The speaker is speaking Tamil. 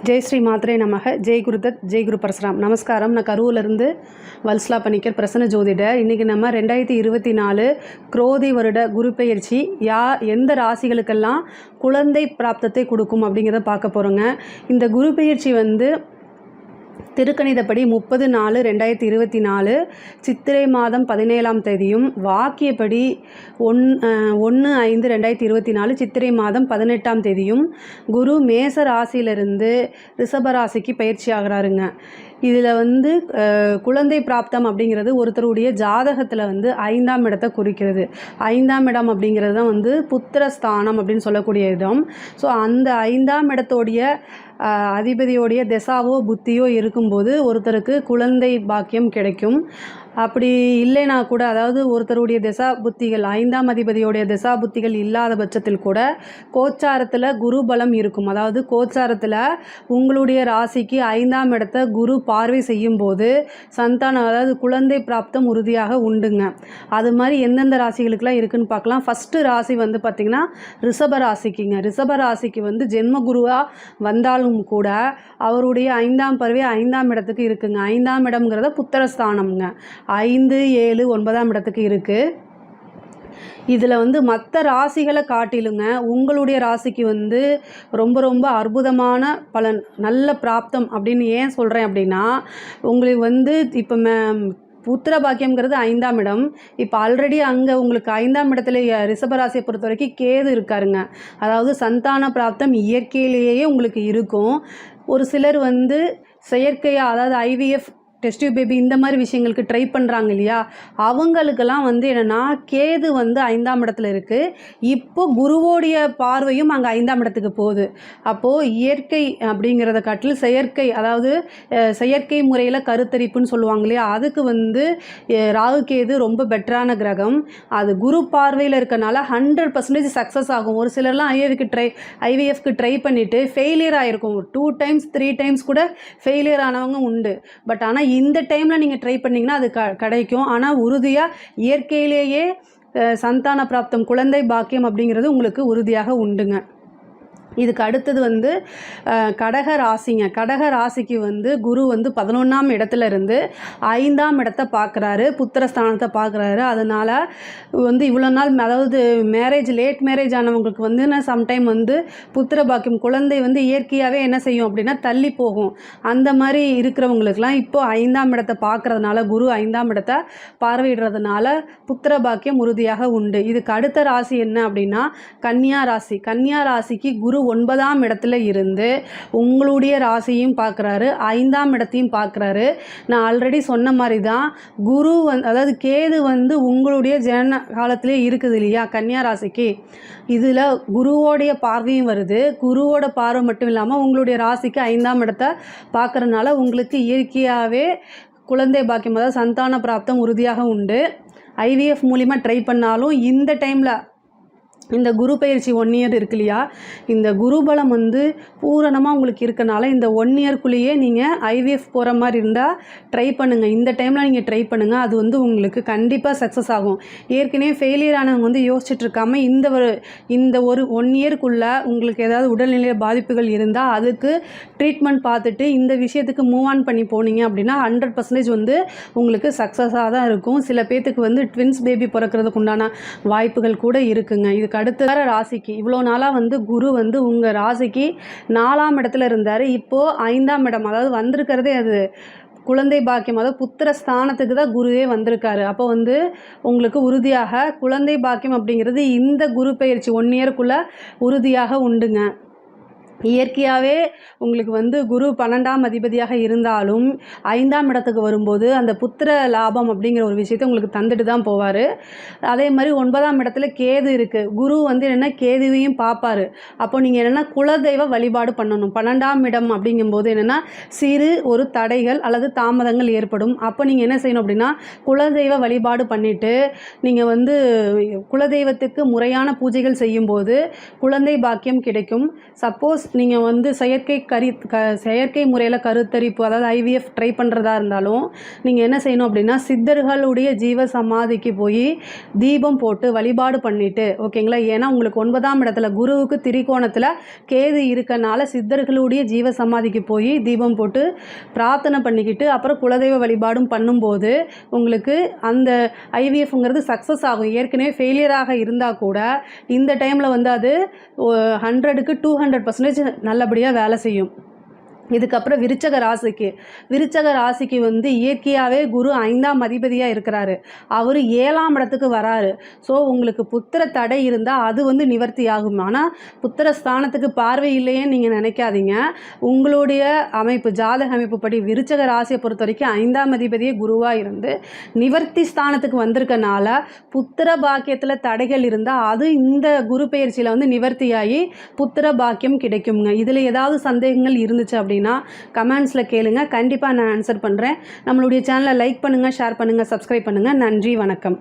ஜெய் ஸ்ரீ மாத்ரே நமக. ஜெய் குருதத், ஜெய் குரு பரசுராம். நமஸ்காரம். நான் கரூர்லேருந்து வல்சலா பணிக்கர், பிரசன்ன ஜோதிடர். இன்றைக்கி நம்ம 2024 குரோதி வருட குரு பெயர்ச்சி எந்த ராசிகளுக்கெல்லாம் குழந்தை பிராப்தத்தை கொடுக்கும் அப்படிங்கிறத பார்க்க போகிறோங்க. இந்த குரு பெயர்ச்சி திருக்கணிதப்படி 30/4/2024 சித்திரை மாதம் 17ஆம் தேதியும், வாக்கியப்படி 1/5/2024 சித்திரை மாதம் 18ஆம் தேதியும் குரு மேச ராசியிலிருந்து ரிஷப ராசிக்கு பயிற்சி ஆகிறாருங்க. இதில் குழந்தை பிராப்தம் அப்படிங்கிறது ஒருத்தருடைய ஜாதகத்தில் 5ஆம் இடத்தை குறிக்கிறது. 5ஆம் இடம் அப்படிங்கிறது தான் புத்திரஸ்தானம் அப்படின்னு சொல்லக்கூடிய இடம். ஸோ அந்த 5ஆம் இடத்தோடைய அதிபதியோடைய திசாவோ புத்தியோ இருக்கும்போது ஒருத்தருக்கு குழந்தை பாக்கியம் கிடைக்கும். அப்படி இல்லைனா கூட, அதாவது ஒருத்தருடைய திசா புத்திகள் 5ஆம் அதிபதியோடைய திசா புத்திகள் இல்லாத பட்சத்தில் கூட கோச்சாரத்தில் குரு பலம் இருக்கும். அதாவது கோச்சாரத்தில் உங்களுடைய ராசிக்கு 5ஆம் இடத்தை குரு பார்வை செய்யும் போது சந்தானம், அதாவது குழந்தை பிராப்தம் உறுதியாக உண்டுங்க. அது மாதிரி எந்தெந்த ராசிகளுக்கெல்லாம் இருக்குதுன்னு பார்க்கலாம். ஃபஸ்ட்டு ராசி பார்த்திங்கன்னா ரிஷப ராசிக்குங்க. ரிஷப ராசிக்கு ஜென்ம குருவாக வந்தாலும் கூட அவருடைய 5ஆம் பார்வை 5ஆம் இடத்துக்கு இருக்குங்க. 5ஆம் இடம்ங்கிறத புத்திரஸ்தானம்ங்க. 5, 7, 9ஆம் இடத்துக்கு இருக்குது. இதில் மற்ற ராசிகளை காட்டிலுங்க உங்களுடைய ராசிக்கு ரொம்ப ரொம்ப அற்புதமான பலன், நல்ல பிராப்தம் அப்படின்னு ஏன் சொல்கிறேன் அப்படின்னா, உங்களுக்கு இப்போ புத்திர பாக்கியம்ங்கிறது 5ஆம் இடம். இப்போ ஆல்ரெடி அங்கே உங்களுக்கு 5ஆம் இடத்துல ரிஷபராசியை பொறுத்த வரைக்கும் கேது இருக்காருங்க. அதாவது சந்தான பிராப்தம் இயற்கையிலேயே உங்களுக்கு இருக்கும். ஒரு சிலர் செயற்கையாக, அதாவது IVF டெஸ்ட் டியூப் பேபி இந்த மாதிரி விஷயங்களுக்கு ட்ரை பண்ணுறாங்க இல்லையா, அவங்களுக்கெல்லாம் என்னென்னா கேது 5ஆம் இடத்துல இருக்குது. இப்போது குருவோடைய பார்வையும் அங்கே 5ஆம் இடத்துக்கு போகுது. அப்போது இயற்கை அப்படிங்கிறத காட்டில் செயற்கை, அதாவது செயற்கை முறையில் கருத்தரிப்புன்னு சொல்லுவாங்க இல்லையா, அதுக்கு ராகு கேது ரொம்ப பெட்டரான கிரகம். அது குரு பார்வையில் இருக்கனால 100% சக்ஸஸ் ஆகும். ஒரு சிலர்லாம் IVFக்கு ட்ரை பண்ணிவிட்டு ஃபெயிலியர் ஆகிருக்கும். 2 times 3 times கூட ஃபெயிலியர் ஆனவங்க உண்டு. பட் ஆனால் இந்த டைமில் நீங்கள் ட்ரை பண்ணிங்கன்னா அது கிடைக்கும். ஆனால் உறுதியாக இயற்கையிலேயே சந்தான பிராப்தம், குழந்தை பாக்கியம் அப்படிங்கிறது உங்களுக்கு உறுதியாக உண்டுங்க. இதுக்கு அடுத்தது கடக ராசிங்க. கடக ராசிக்கு குரு 11ஆம் இடத்துல இருந்து 5ஆம் இடத்தை பார்க்குறாரு, புத்திரஸ்தானத்தை பார்க்குறாரு. அதனால் இவ்வளோ நாள், அதாவது லேட் மேரேஜ் ஆனவங்களுக்கு சம்டைம் புத்திர பாக்கியம், குழந்தை இயற்கையாகவே என்ன செய்யும் அப்படின்னா தள்ளி போகும். அந்த மாதிரி இருக்கிறவங்களுக்கெல்லாம் இப்போது 5ஆம் இடத்தை பார்க்குறதுனால, குரு 5ஆம் இடத்தை பார்வையிடுறதுனால புத்திர பாக்கியம் உறுதியாக உண்டு. இதுக்கு அடுத்த ராசி என்ன அப்படின்னா கன்னியா ராசி. கன்னியா ராசிக்கு குரு 9ஆம் இடத்துல இருந்து உங்களுடைய ராசியும் பார்க்குறாரு, 5ஆம் இடத்தையும் பார்க்குறாரு. நான் ஆல்ரெடி சொன்ன மாதிரி தான் குரு அதாவது கேது உங்களுடைய ஜனன காலத்திலே இருக்குது இல்லையா கன்னியா ராசிக்கு. இதில் குருவோடைய பார்வையும் வருது. குருவோட பார்வை மட்டும் இல்லாமல் உங்களுடைய ராசிக்கு 5ஆம் இடத்தை பார்க்குறதுனால உங்களுக்கு இயற்கையாகவே குழந்தை பாக்கியம், அதாவது சந்தான பிராப்தம் உறுதியாக உண்டு. IVF மூலிமா ட்ரை பண்ணாலும் இந்த டைமில், இந்த குரு பயிற்சி 1 year இருக்கு இல்லையா, இந்த குருபலம் பூரணமாக உங்களுக்கு இருக்கனால இந்த 1 yearக்குள்ளேயே நீங்கள் IVF போகிற மாதிரி இருந்தால் ட்ரை பண்ணுங்கள். இந்த டைமில் நீங்கள் ட்ரை பண்ணுங்கள். அது உங்களுக்கு கண்டிப்பாக சக்ஸஸ் ஆகும். ஏற்கனவே ஃபெயிலியர் ஆனவங்க யோசிச்சுட்டு இருக்காமல் இந்த ஒரு 1 yearக்குள்ளே உங்களுக்கு ஏதாவது உடல்நிலை பாதிப்புகள் இருந்தால் அதுக்கு ட்ரீட்மெண்ட் பார்த்துட்டு இந்த விஷயத்துக்கு மூவ் ஆன் பண்ணி போனீங்க அப்படின்னா 100% உங்களுக்கு சக்ஸஸாக தான் இருக்கும். சில பேர்த்துக்கு ட்வின்ஸ் பேபி பிறக்கிறதுக்கு உண்டான வாய்ப்புகள் கூட இருக்குங்க. இதுக்கு அடுத்த ராசிக்கு இவ்வளோ நாளாக குரு உங்கள் ராசிக்கு 4ஆம் இடத்துல இருந்தார். இப்போது 5ஆம் இடம், அதாவது வந்திருக்கிறதே அது குழந்தை பாக்கியம், அதாவது புத்திர ஸ்தானத்துக்கு தான் குருவே வந்திருக்காரு. அப்போ உங்களுக்கு உறுதியாக குழந்தை பாக்கியம் அப்படிங்கிறது இந்த குரு பயிற்சி 1 yearக்குள்ளே உறுதியாக உண்டுங்க. இயற்கையாகவே உங்களுக்கு குரு 12ஆம் அதிபதியாக இருந்தாலும் 5ஆம் இடத்துக்கு வரும்போது அந்த புத்திர லாபம் அப்படிங்கிற ஒரு விஷயத்தை உங்களுக்கு தந்துட்டு தான் போவார். அதே மாதிரி 9ஆம் இடத்துல கேது இருக்குது. குரு என்னென்னா கேதுவையும் பார்ப்பார். அப்போ நீங்கள் என்னென்னா குலதெய்வ வழிபாடு பண்ணணும். 12ஆம் இடம் அப்படிங்கும்போது என்னென்னா சிறு ஒரு தடைகள் அல்லது தாமதங்கள் ஏற்படும். அப்போ நீங்கள் என்ன செய்யணும் அப்படின்னா குலதெய்வ வழிபாடு பண்ணிவிட்டு நீங்கள் குலதெய்வத்துக்கு முறையான பூஜைகள் செய்யும்போது குழந்தை பாக்கியம் கிடைக்கும். சப்போஸ் நீங்கள் வந்து செயற்கை முறையில் கருத்தரிப்பு, அதாவது ஐவிஎஃப் ட்ரை பண்ணுறதா இருந்தாலும் நீங்கள் என்ன செய்யணும் அப்படின்னா, சித்தர்களுடைய ஜீவ சமாதிக்கு போய் தீபம் போட்டு வழிபாடு பண்ணிவிட்டு, ஓகேங்களா. ஏன்னா உங்களுக்கு 9ஆம் இடத்துல குருவுக்கு திரிகோணத்தில் கேது இருக்கனால சித்தர்களுடைய ஜீவ சமாதிக்கு போய் தீபம் போட்டு பிரார்த்தனை பண்ணிக்கிட்டு அப்புறம் குலதெய்வ வழிபாடும் பண்ணும்போது உங்களுக்கு அந்த ஐவிஎஃப்ங்கிறது சக்ஸஸ் ஆகும். ஏற்கனவே ஃபெயிலியராக இருந்தால் கூட இந்த டைமில் வந்து அது 100க்கு 200% நல்லபடியாக வேலை செய்யும். இதுக்கப்புறம் விருச்சக ராசிக்கு வந்து இயற்கையாகவே குரு 5ஆம் அதிபதியாக இருக்கிறாரு. அவர் 7ஆம் இடத்துக்கு வராரு. ஸோ உங்களுக்கு புத்திர தடை இருந்தால் அது வந்து நிவர்த்தி ஆகும். ஆனால் புத்திர ஸ்தானத்துக்கு பார்வை இல்லையேன்னு நீங்கள் நினைக்காதீங்க. உங்களுடைய அமைப்பு, ஜாதக அமைப்பு படி விருச்சக ராசியை பொறுத்த வரைக்கும் 5ஆம் அதிபதியே குருவாக இருந்து நிவர்த்தி ஸ்தானத்துக்கு வந்திருக்கனால புத்திர பாக்கியத்தில் தடைகள் இருந்தால் அது இந்த குரு பெயர்ச்சியில் வந்து நிவர்த்தியாகி புத்திர பாக்கியம் கிடைக்குங்க. இதில் ஏதாவது சந்தேகங்கள் இருந்துச்சு அப்படின்னா கமெண்ட்ஸில் கேளுங்க, கண்டிப்பாக நான் ஆன்சர் பண்ணுறேன். நம்மளுடைய சேனலை லைக் பண்ணுங்கள், ஷேர் பண்ணுங்கள், சப்ஸ்கிரைப் பண்ணுங்கள். நன்றி, வணக்கம்.